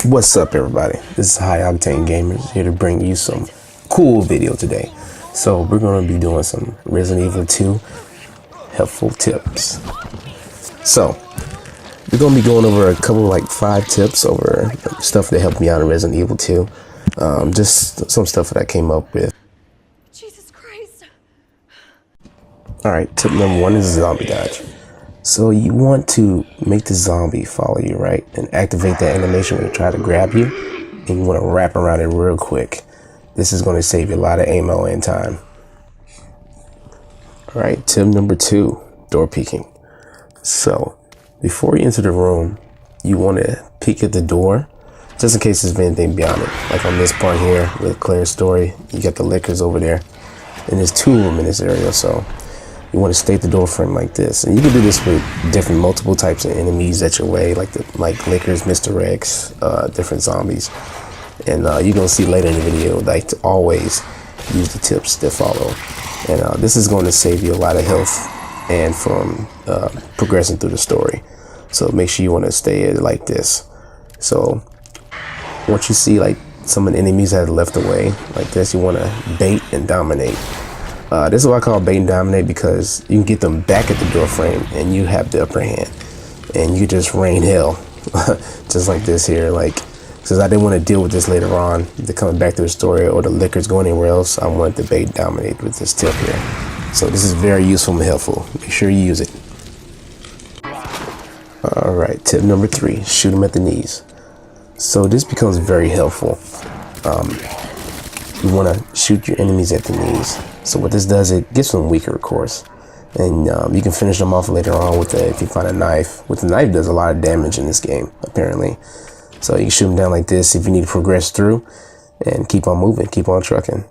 What's up, everybody? This is High Octane Gamers here to bring you some cool video today. So we're going to be doing some Resident Evil 2 helpful tips. So we're going to be going over a couple, like 5 tips over stuff that helped me out in Resident Evil 2. Just some stuff that I came up with. Jesus Christ. Alright, tip number 1 is zombie dodge. So you want to make the zombie follow you, right? And activate that animation when they try to grab you. And you want to wrap around it real quick. This is going to save you a lot of ammo and time. Alright, tip number 2, door peeking. So before you enter the room, you want to peek at the door just in case there's anything beyond it. Like on this part here with Claire's story, you got the Lickers over there. And there's 2 of them in this area, so you want to stay at the door frame like this. And you can do this with different multiple types of enemies at your way, like Lickers, Mr. X, different zombies. And you're going to see later in the video, like, to always use the tips that follow. And this is going to save you a lot of health and from progressing through the story. So make sure you want to stay like this. So once you see like some of the enemies that are left away like this, you want to bait and dominate. This is what I call bait and dominate, because you can get them back at the door frame and you have the upper hand and you just rain hell just like this here. Like, since I didn't want to deal with this later on, the coming back to the story or the Lickers going anywhere else, I wanted to bait and dominate with this tip here. So this is very useful and helpful. Make sure you use it. Alright, tip number 3, shoot them at the knees. So this becomes very helpful. You want to shoot your enemies at the knees. So what this does, it gets them weaker, of course, and you can finish them off later on with if you find a knife. With the knife, does a lot of damage in this game, apparently. So you can shoot them down like this if you need to progress through, and keep on moving, keep on trucking.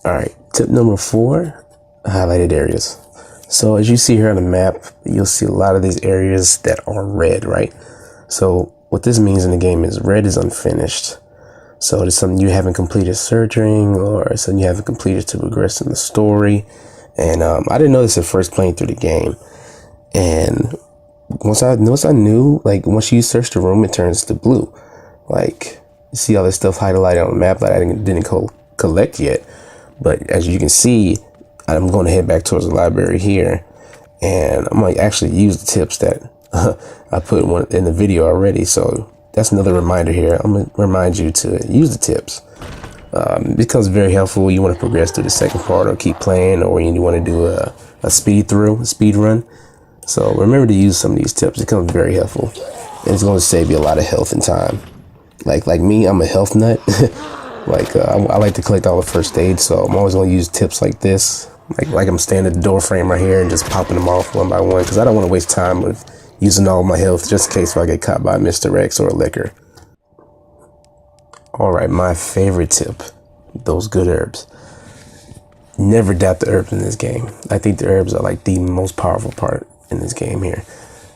All right, tip number 4, highlighted areas. So as you see here on the map, you'll see a lot of these areas that are red, right? So what this means in the game is red is unfinished. So it's something you haven't completed searching, or something you haven't completed to progress in the story. And I didn't know this at first playing through the game. And once I knew, like, once you search the room, it turns to blue. Like, you see all this stuff highlighted on the map that I didn't collect yet. But as you can see, I'm going to head back towards the library here. And I'm going to actually use the tips that I put in the video already. So that's another reminder here. I'm going to remind you to use the tips. It becomes very helpful. You want to progress through the second part or keep playing, or you want to do a speed run. So remember to use some of these tips. It becomes very helpful. And it's going to save you a lot of health and time. Like me, I'm a health nut. I like to collect all the first aid, so I'm always going to use tips like this. Like I'm standing at the door frame right here and just popping them off one by one, because I don't want to waste time with using all my health just in case if I get caught by Mr. X or a Licker. Alright, my favorite tip, those good herbs. Never doubt the herbs in this game. I think the herbs are like the most powerful part in this game here.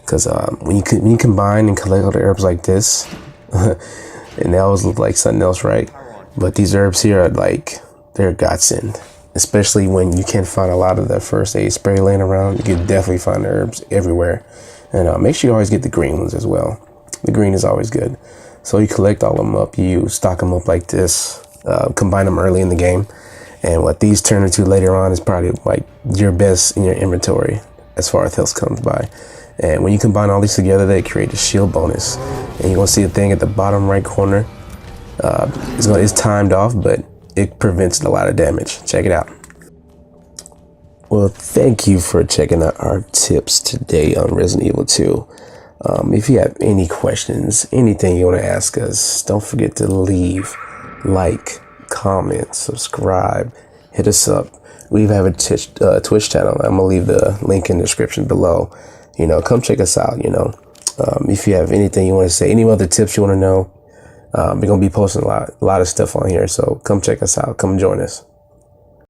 Because when you combine and collect all the herbs like this, and they always look like something else, right? But these herbs here are like, they're a godsend. Especially when you can't find a lot of that first aid spray laying around. You can definitely find the herbs everywhere. And make sure you always get the green ones as well. The green is always good. So you collect all of them up, you stock them up like this, combine them early in the game. And what these turn into later on is probably like your best in your inventory as far as health comes by. And when you combine all these together, they create a shield bonus. And you're gonna see a thing at the bottom right corner. It's timed off, but it prevents a lot of damage. Check it out. Well, thank you for checking out our tips today on Resident Evil 2. If you have any questions, anything you want to ask us, don't forget to leave, like, comment, subscribe, hit us up. We even have a Twitch channel. I'm going to leave the link in the description below. Come check us out, If you have anything you want to say, any other tips you want to know, we're going to be posting a lot of stuff on here. So come check us out. Come join us.